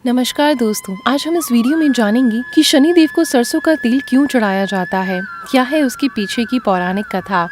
नमस्कार दोस्तों, आज हम इस वीडियो में जानेंगे कि शनिदेव को सरसों का तेल क्यों चढ़ाया जाता है, क्या है उसके पीछे की पौराणिक कथा।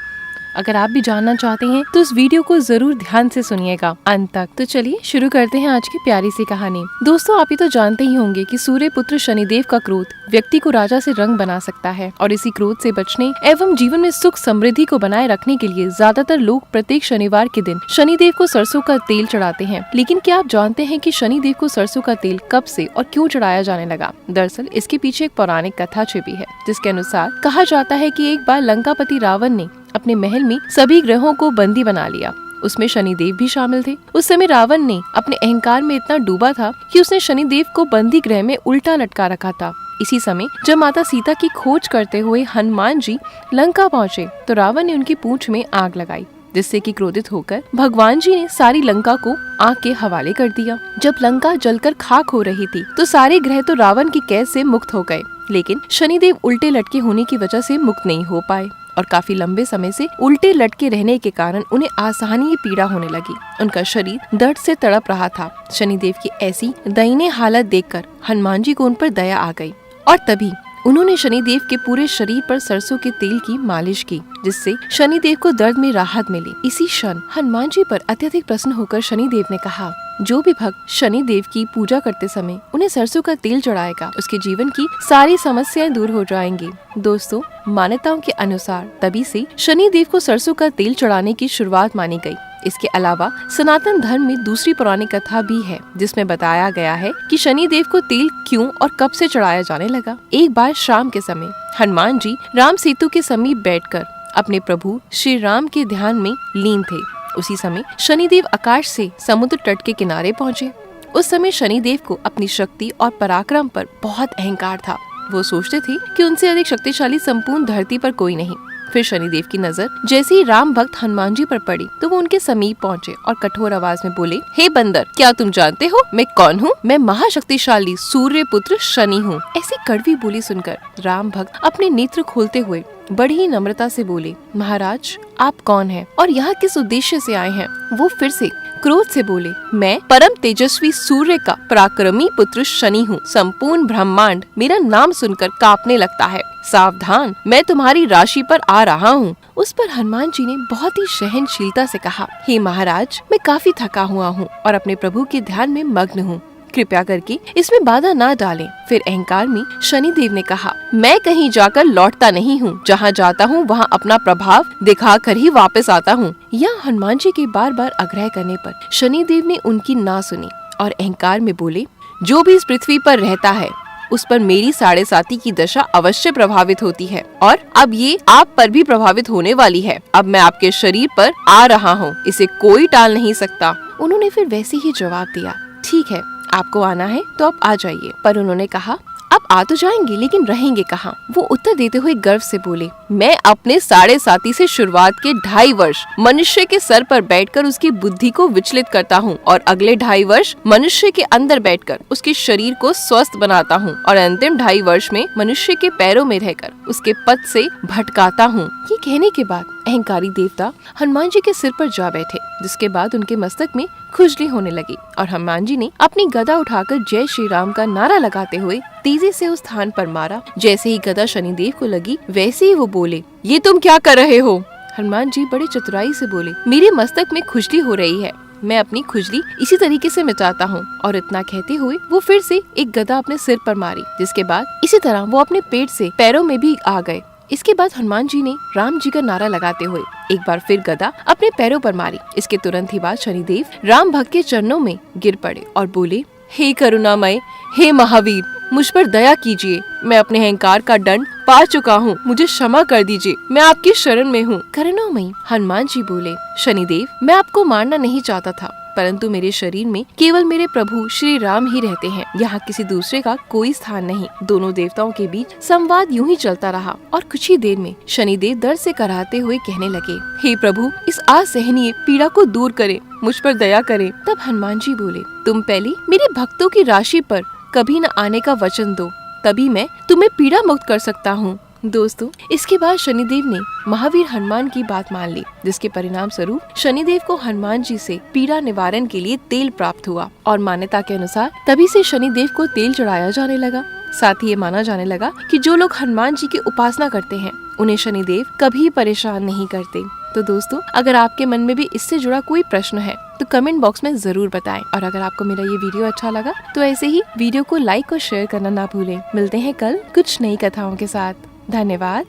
अगर आप भी जानना चाहते हैं तो इस वीडियो को जरूर ध्यान से सुनिएगा अंत तक। तो चलिए शुरू करते हैं आज की प्यारी सी कहानी। दोस्तों, आप ये तो जानते ही होंगे कि सूर्य पुत्र शनिदेव का क्रोध व्यक्ति को राजा से रंग बना सकता है और इसी क्रोध से बचने एवं जीवन में सुख समृद्धि को बनाए रखने के लिए ज्यादातर लोग प्रत्येक शनिवार के दिन शनिदेव को सरसों का तेल चढ़ाते हैं। लेकिन क्या आप जानते हैं कि शनिदेव को सरसों का तेल कब से और क्यों चढ़ाया जाने लगा? दरअसल इसके पीछे एक पौराणिक कथा छिपी है, जिसके अनुसार कहा जाता है कि एक बार लंकापति रावण ने अपने महल में सभी ग्रहों को बंदी बना लिया। उसमें शनिदेव भी शामिल थे। उस समय रावण ने अपने अहंकार में इतना डूबा था कि उसने शनिदेव को बंदी गृह में उल्टा लटका रखा था। इसी समय जब माता सीता की खोज करते हुए हनुमान जी लंका पहुँचे तो रावण ने उनकी पूंछ में आग लगाई, जिससे कि क्रोधित होकर भगवान जी ने सारी लंका को आग के हवाले कर दिया। जब लंका जलकर खाक हो रही थी तो सारे ग्रह तो रावण की कैद से मुक्त हो गए, लेकिन शनिदेव उल्टे लटके होने की वजह से मुक्त नहीं हो पाए और काफी लंबे समय से उल्टे लटके रहने के कारण उन्हें असहनीय पीड़ा होने लगी। उनका शरीर दर्द से तड़प रहा था। शनिदेव की ऐसी दयनीय हालत देखकर हनुमान जी को उन पर दया आ गई और तभी उन्होंने शनिदेव के पूरे शरीर पर सरसों के तेल की मालिश की, जिससे शनिदेव को दर्द में राहत मिली। इसी क्षण हनुमान जी पर अत्यधिक प्रसन्न होकर शनिदेव ने कहा, जो भी भक्त शनिदेव की पूजा करते समय उन्हें सरसों का तेल चढ़ाएगा, उसके जीवन की सारी समस्याएं दूर हो जाएंगी। दोस्तों, मान्यताओं के अनुसार तभी से शनिदेव को सरसों का तेल चढ़ाने की शुरुआत मानी गई। इसके अलावा सनातन धर्म में दूसरी पौराणिक कथा भी है, जिसमें बताया गया है कि शनिदेव को तेल क्यों और कब से चढ़ाया जाने लगा। एक बार शाम के समय हनुमान जी राम सेतु के समीप बैठकर अपने प्रभु श्री राम के ध्यान में लीन थे। उसी समय शनिदेव आकाश से समुद्र तट के किनारे पहुँचे। उस समय शनिदेव को अपनी शक्ति और पराक्रम पर बहुत अहंकार था। वो सोचते थे कि उनसे अधिक शक्तिशाली संपूर्ण धरती पर कोई नहीं। फिर शनिदेव की नजर जैसे ही राम भक्त हनुमान जी पर पड़ी तो वो उनके समीप पहुँचे और कठोर आवाज में बोले, हे बंदर, क्या तुम जानते हो मैं कौन हूँ? मैं महाशक्तिशाली सूर्य पुत्र शनि हूँ। ऐसी कड़वी बोली सुनकर राम भक्त अपने नेत्र खोलते हुए बड़ी ही नम्रता से बोले, महाराज आप कौन हैं और यहाँ किस उद्देश्य से आए हैं? वो फिर से क्रोध से बोले, मैं परम तेजस्वी सूर्य का पराक्रमी पुत्र शनि हूँ। संपूर्ण ब्रह्मांड मेरा नाम सुनकर कांपने लगता है। सावधान, मैं तुम्हारी राशि पर आ रहा हूँ। उस पर हनुमान जी ने बहुत ही सहनशीलता से कहा, हे महाराज, मैं काफी थका हुआ हूँ और अपने प्रभु के ध्यान में मग्न हूँ, कृपया करके इसमें बाधा ना डालें। फिर अहंकार में शनिदेव ने कहा, मैं कहीं जाकर लौटता नहीं हूँ, जहाँ जाता हूँ वहाँ अपना प्रभाव दिखाकर ही वापस आता हूँ। यहाँ हनुमान जी के बार बार आग्रह करने पर शनिदेव ने उनकी ना सुनी और अहंकार में बोले, जो भी इस पृथ्वी पर रहता है उस पर मेरी 7.5 की दशा अवश्य प्रभावित होती है और अब ये आप पर भी प्रभावित होने वाली है। अब मैं आपके शरीर पर आ रहा हूँ, इसे कोई टाल नहीं सकता। उन्होंने फिर वैसे ही जवाब दिया, ठीक है, आपको आना है तो आप आ जाइए। पर उन्होंने कहा, आप आ तो जाएंगे लेकिन रहेंगे कहाँ? वो उत्तर देते हुए गर्व से बोले, मैं अपने 7.5 से शुरुआत के 2.5 वर्ष मनुष्य के सर पर बैठकर उसकी बुद्धि को विचलित करता हूँ और अगले 2.5 वर्ष मनुष्य के अंदर बैठकर उसके शरीर को स्वस्थ बनाता हूँ और अंतिम 2.5 वर्ष में मनुष्य के पैरों में रहकर उसके पथ से भटकाता हूँ। ये कहने के बाद अहंकारी देवता हनुमान जी के सिर पर जा बैठे, जिसके बाद उनके मस्तक में खुजली होने लगी और हनुमान जी ने अपनी गदा उठाकर जय श्री राम का नारा लगाते हुए तेजी से उस स्थान पर मारा। जैसे ही गदा शनिदेव को लगी वैसे ही वो बोले, ये तुम क्या कर रहे हो? हनुमान जी बड़ी चतुराई से बोले, मेरे मस्तक में खुजली हो रही है, मैं अपनी खुजली इसी तरीके से मिटाता हूँ। और इतना कहते हुए वो फिर से एक गदा अपने सिर पर मारी, जिसके बाद इसी तरह वो अपने पेट से पैरों में भी आ गए। इसके बाद हनुमान जी ने राम जी का नारा लगाते हुए एक बार फिर गदा अपने पैरों पर मारी। इसके तुरंत ही बाद शनिदेव राम भक्त के चरणों में गिर पड़े और बोले, हे करुणामय, हे महावीर, मुझ पर दया कीजिए, मैं अपने अहंकार का दंड पा चुका हूँ, मुझे क्षमा कर दीजिए, मैं आपकी शरण में हूँ। करुणामयी हनुमान जी बोले, शनिदेव, मैं आपको मारना नहीं चाहता था, परंतु मेरे शरीर में केवल मेरे प्रभु श्री राम ही रहते हैं, यहाँ किसी दूसरे का कोई स्थान नहीं। दोनों देवताओं के बीच संवाद यूं ही चलता रहा और कुछ ही देर में शनिदेव दर्द से कराहते हुए कहने लगे, हे प्रभु, इस असहनीय पीड़ा को दूर करें, मुझ पर दया करें। तब हनुमान जी बोले, तुम पहले मेरे भक्तों की राशि पर कभी न आने का वचन दो, तभी मैं तुम्हें पीड़ा मुक्त कर सकता हूँ। दोस्तों, इसके बाद शनिदेव ने महावीर हनुमान की बात मान ली, जिसके परिणाम स्वरूप शनिदेव को हनुमान जी से पीड़ा निवारण के लिए तेल प्राप्त हुआ और मान्यता के अनुसार तभी से शनिदेव को तेल चढ़ाया जाने लगा। साथ ही ये माना जाने लगा कि जो लोग हनुमान जी की उपासना करते हैं उन्हें शनिदेव कभी परेशान नहीं करते। तो दोस्तों, अगर आपके मन में भी इससे जुड़ा कोई प्रश्न है तो कमेंट बॉक्स में जरूर बताएं। और अगर आपको मेरा ये वीडियो अच्छा लगा तो ऐसे ही वीडियो को लाइक और शेयर करना ना भूलें। मिलते हैं कल कुछ नई कथाओं के साथ। धन्यवाद।